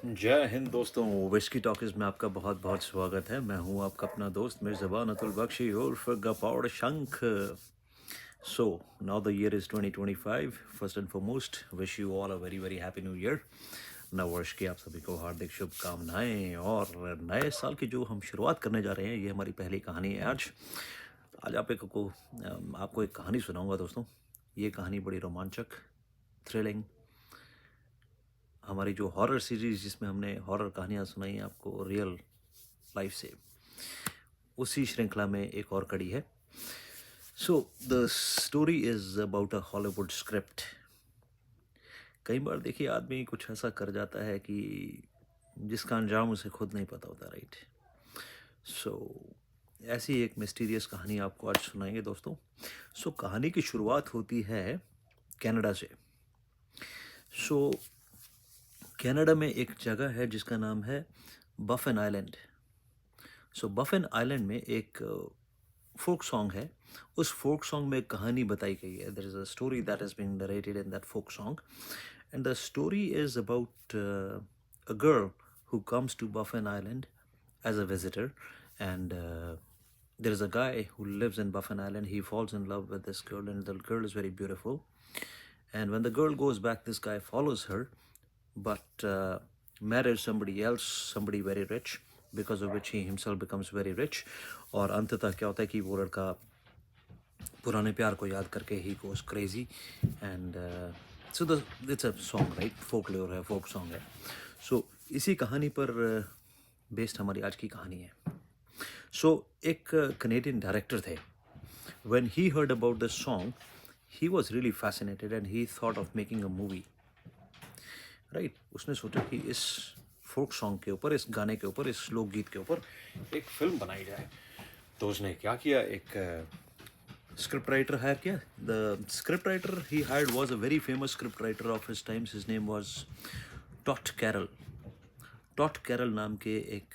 जय हिंद दोस्तों। Whisky talkies में आपका बहुत बहुत स्वागत है। मैं हूं आपका अपना दोस्त मिर्ज़ाबान अतुल बख्शी उर्फ गपौड़ शंख। So now the year is 2025। First and foremost wish you all a very very happy new year. नव वर्ष की आप सभी को हार्दिक शुभकामनाएं। और नए साल की जो हम शुरुआत करने जा रहे हैं, ये हमारी पहली कहानी है आज। आज आपको एक कहानी सुनाऊंगा दोस्तों। ये कहानी बड़ी रोमांचक, थ्रिलिंग, हमारी जो हॉरर सीरीज जिसमें हमने हॉरर कहानियाँ सुनाई हैं आपको रियल लाइफ से, उसी श्रृंखला में एक और कड़ी है। So the story is about a Hollywood script. कई बार देखिए आदमी कुछ ऐसा कर जाता है कि जिसका अंजाम उसे खुद नहीं पता होता, राइट। सो ऐसी एक मिस्टीरियस कहानी आपको आज सुनाएंगे दोस्तों। सो कहानी की शुरुआत होती है कनाडा से। सो कनाडा में एक जगह है जिसका नाम है बफन आइलैंड। सो बफन आइलैंड में एक फोक सॉन्ग है। उस फोक सॉन्ग में एक कहानी बताई गई है। There is a story that is being narrated in that folk song, and the story is about a girl who comes to Buffin Island as a visitor, and there is a guy who lives in Buffin Island. He falls in love with this girl, and the girl is very beautiful. And when the girl goes back, this guy follows her, but marries somebody else, somebody very rich, because of which he himself becomes very rich. और अंततः क्या होता है कि वो लड़का पुराने प्यार को याद करके ही goes crazy. And so the it's a song, right? Folklore है, folk song है. So इसी कहानी पर बेस्ड हमारी आज की कहानी है. So एक कनेडियन डायरेक्टर थे. When he heard about this song, he was really fascinated and he thought of making a movie. Right उसने सोचा कि इस फोक सॉन्ग के ऊपर, इस गाने के ऊपर, इस लोकगीत के ऊपर एक फिल्म बनाई जाए। तो उसने क्या किया, एक स्क्रिप्ट राइटर हायर किया। The script writer he hired was a very famous script writer of his times. His name was Todd Carroll. Todd Carroll नाम के एक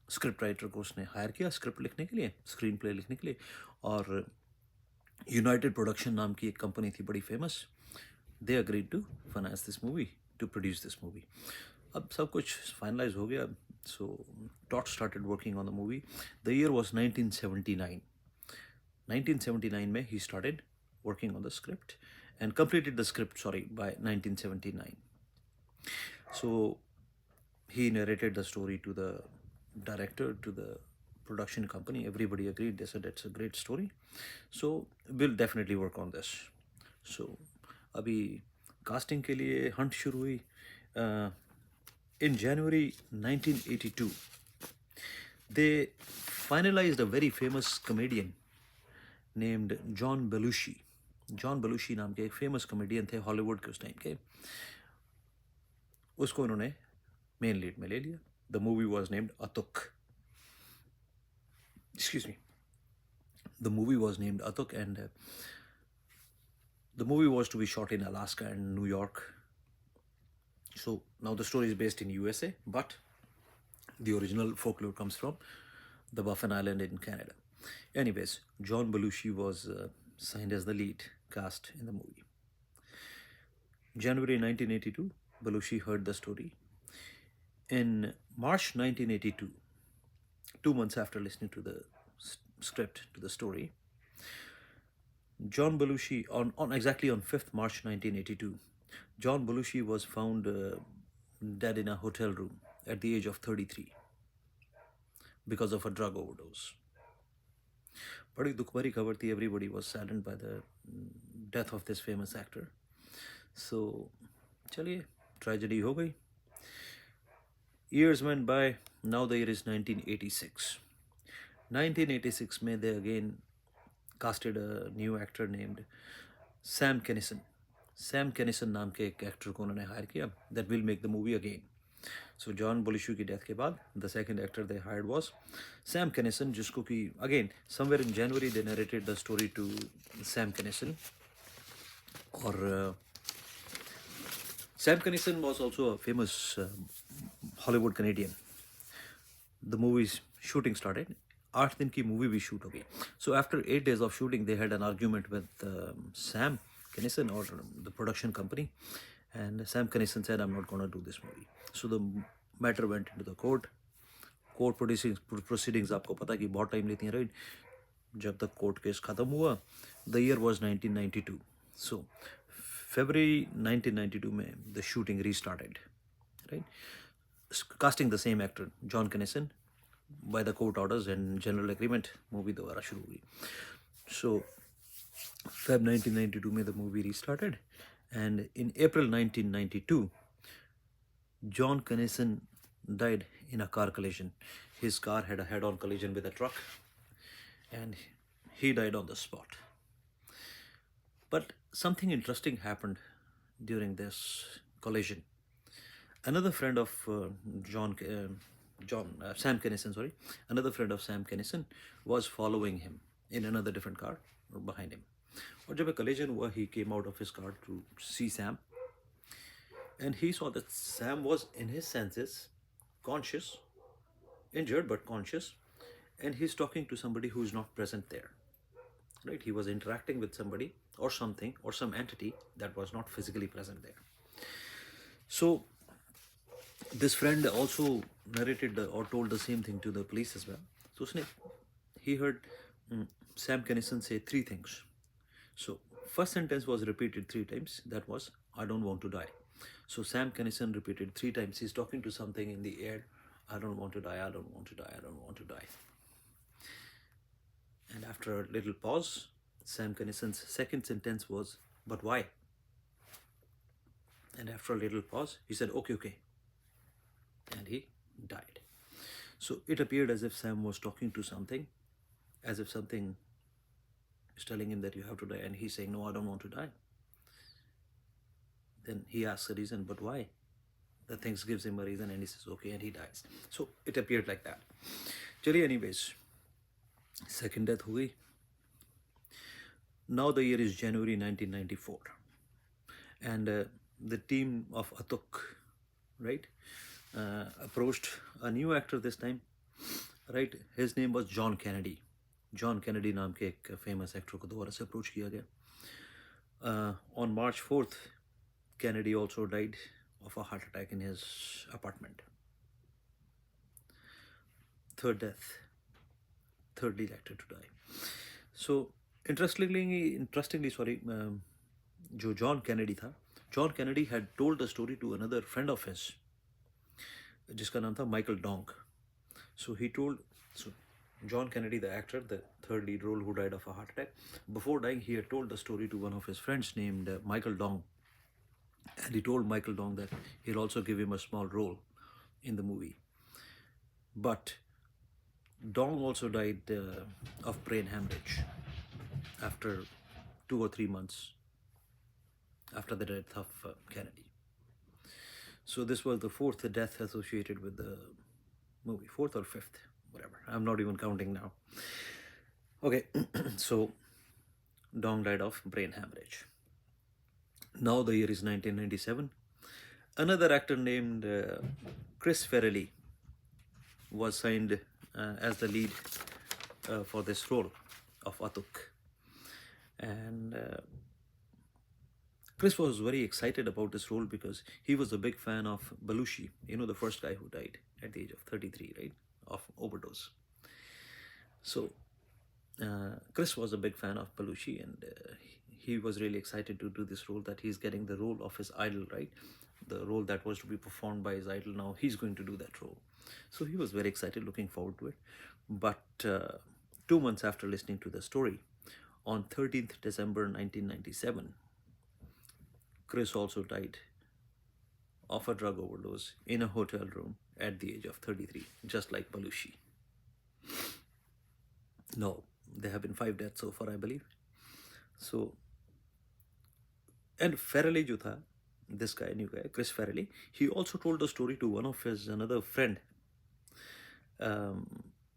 स्क्रिप्ट राइटर को उसने हायर किया स्क्रिप्ट लिखने के लिए, स्क्रीन प्ले लिखने के लिए। और यूनाइटेड प्रोडक्शन नाम की एक कंपनी थी बड़ी famous. They agreed to finance this movie, to produce this movie. अब सब कुछ फाइनलाइज हो गया। सो टॉट started working on the movie. The year was 1979। 1979 में he started working on the script and completed the script, sorry, by 1979. So he narrated the story to the director, to the production company. Everybody agreed. They said it's a great story, so we'll definitely work on this. So अभी casting के लिए Hunt शुरू हुई। In January 1982 they finalized a very famous comedian named John Belushi. John Belushi नाम के एक famous comedian थे Hollywood के उस टाइम के। उसको उन्होंने मेन लीड में ले लिया। The movie was named Atuk. Excuse me. The movie was named Atuk and the movie was to be shot in Alaska and New York. So now the story is based in USA, but the original folklore comes from the Baffin Island in Canada. Anyways, John Belushi was signed as the lead cast in the movie. January 1982, Belushi heard the story. In March 1982, 2 months after listening to the script, to the story, John Belushi, on exactly on 5th March 1982, John Belushi was found dead in a hotel room at the age of 33 because of a drug overdose. बड़ी दुख भरी खबर थी. Everybody was saddened by the death of this famous actor. So चलिए, tragedy हो गई. Years went by. Now the year is 1986. 1986 में they again casted a new actor named Sam Kinison. Sam Kinison नाम के एक एक्टर को उन्होंने hire किया that will make the movie again. So John Belushi की डेथ के बाद the second actor they hired was Sam Kinison, जिसको कि again somewhere in January they narrated the story to Sam Kinison. और Sam Kinison was also a famous Hollywood Canadian. The movie's shooting started. 8 दिन की movie भी shoot हो गई. So after 8 days of shooting they had an argument with Sam Kinison or the production company, And Sam Kinison said, I'm not going to do this movie. So the matter went into the court. Court proceedings आपको पता है कि बहुत time लेती हैं, right? जब तक court case ख़त्म हुआ, the year was 1992. So February 1992 में the shooting restarted, right? Casting the same actor John Kinison by the court orders and general agreement. Movie दोबारा शुरू हुई. सो Feb 1992 में the movie restarted, and in April 1992 John Kennison died in a car collision. His car had a head-on collision with a truck, and he died on the spot. But something interesting happened during this collision. Another friend of Sam Kennison, another friend of Sam Kennison was following him in another different car behind him. और जब collision हुआ, he came out of his car to see Sam, and he saw that Sam was in his senses, conscious, injured but conscious, and he's talking to somebody who is not present there. Right? He was interacting with somebody or something or some entity that was not physically present there. So this friend also narrated or told the same thing to the police as well. So he heard Sam Kennison say three things. So first sentence was repeated three times. That was, I don't want to die. So Sam Kennison repeated three times. He's talking to something in the air. I don't want to die. I don't want to die. I don't want to die. And after a little pause, Sam Kinnison's second sentence was, but why? And after a little pause, he said, okay. And he died. So it appeared as if Sam was talking to something, as if something is telling him that you have to die, and he's saying, no, I don't want to die. Then he asks a reason, but why? The thing gives him a reason, and he says, okay, and he dies. So it appeared like that. Chaliye, anyways, second death hui. Now the year is January 1994, and the team of Atuk, right, approached a new actor this time, right? His name was John Kennedy. John Kennedy नाम के एक famous actor को दोबारा से approach किया गया. On March 4th, Kennedy also died of a heart attack in his apartment. Third death, third lead actor to die. So interestingly, जो John Kennedy था, John Kennedy had told the story to another friend of his, जिसका नाम था Michael Dong. So John Kennedy, the actor, the third lead role who died of a heart attack, before dying, he had told the story to one of his friends named Michael Dong. And he told Michael Dong that he'll also give him a small role in the movie. But Dong also died of brain hemorrhage after 2 or 3 months after the death of Kennedy. So this was the fourth death associated with the movie, fourth or fifth, whatever. I'm not even counting now. Okay, so Dong died of brain hemorrhage. Now the year is 1997. Another actor named Chris Farrelly was signed as the lead for this role of Atuk. And Chris was very excited about this role because he was a big fan of Belushi, the first guy who died at the age of 33, right, of overdose. So Chris was a big fan of Belushi, and he was really excited to do this role, that he's getting the role of his idol, right? The role that was to be performed by his idol, now he's going to do that role. So he was very excited, looking forward to it. But 2 months after listening to the story, on 13th December 1997, Chris also died of a drug overdose in a hotel room at the age of 33, just like Belushi. No, there have been 5 deaths so far, I believe. So, and Farrelly jo tha, this guy, new guy, Chris Farrelly, he also told the story to one of his another friend.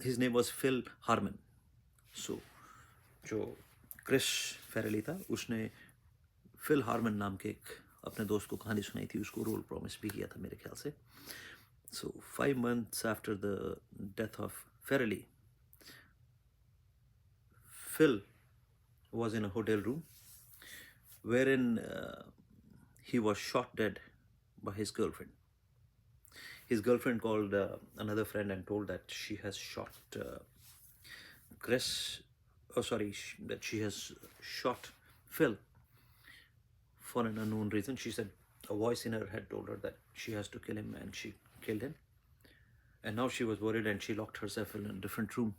His name was Phil Harmon. So, जो Chris Farrelly था, उसने fill Harman नाम के एक अपने दोस्त को कहानी सुनाई थी, उसको रोल प्रॉमिस भी किया था मेरे ख्याल से. So 5 months after the death of Farrelly, Phil was in a hotel room wherein he was shot dead by his girlfriend. His girlfriend called another friend and told that she has shot Chris. Oh, sorry, that she has shot Phil for an unknown reason. She said a voice in her head told her that she has to kill him, and she killed him. And now she was worried and she locked herself in a different room.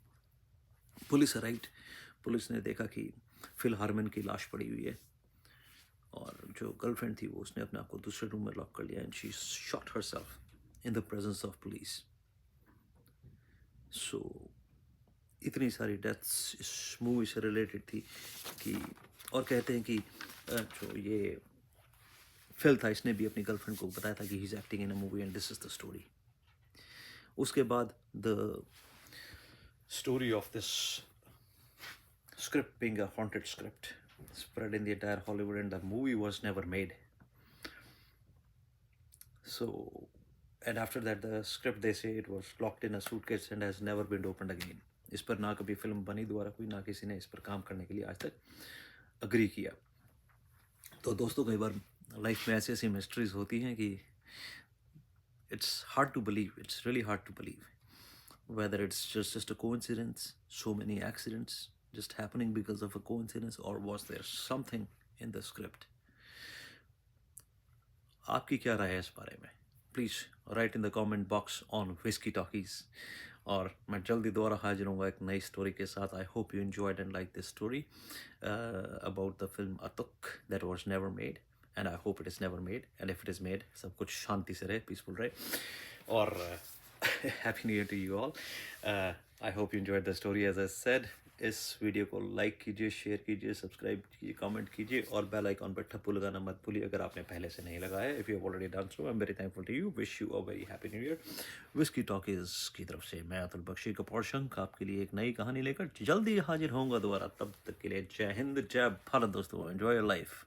Police arrived. Police ने देखा कि fill Harman की लाश पड़ी हुई है और जो गर्लफ्रेंड थी वो उसने अपने आप को दूसरे रूम में लॉक कर लिया and she shot herself in the presence of police. So इतनी सारी डेथ्स इस मूवी से रिलेटेड थी कि और कहते हैं कि जो ये फिल था इसने भी अपनी गर्लफ्रेंड को बताया था कि he is acting in a movie and this is the story. उसके बाद the story of this script being a haunted script spread in the entire Hollywood and the movie was never made. So, and after that the script they say it was locked in a suitcase and has never been opened again. इस पर ना कभी film बनी दोबारा कोई, ना किसी ने इस पर काम करने के लिए आज तक अग्री किया. तो दोस्तों कई बार लाइफ में ऐसी ऐसी मिस्ट्रीज होती हैं कि it's hard to believe, it's really hard to believe whether it's just a coincidence, so many accidents just happening because of a coincidence, or was there something in the script. आपकी क्या राय है इस बारे में? Please write in the comment box on whisky talkies. और मैं जल्दी दोबारा हाजिर हूँगा एक नई स्टोरी के साथ. I hope you enjoyed and like this story about the film Atuk that was never made, and I hope it is never made, and if it is made सब कुछ शांति से रहे, पीसफुल रहे. और happy new year to you all. I hope you enjoyed the story. As I said, इस video को like कीजिए, शेयर कीजिए, सब्सक्राइब कीजिए, कमेंट कीजिए और बेल आइकॉन पर ठप्पू लगाना मत भूलिए अगर आपने पहले से नहीं लगाया. If you have already done so, I am very thankful to you. Wish you a very happy new year. Whisky Talkies की तरफ से मैं अतुल बख्शी कपूर शंख आपके लिए एक नई कहानी लेकर जल्दी हाजिर होऊंगा दोबारा. तब तक के लिए जय हिंद, जय भारत दोस्तों. Enjoy your life.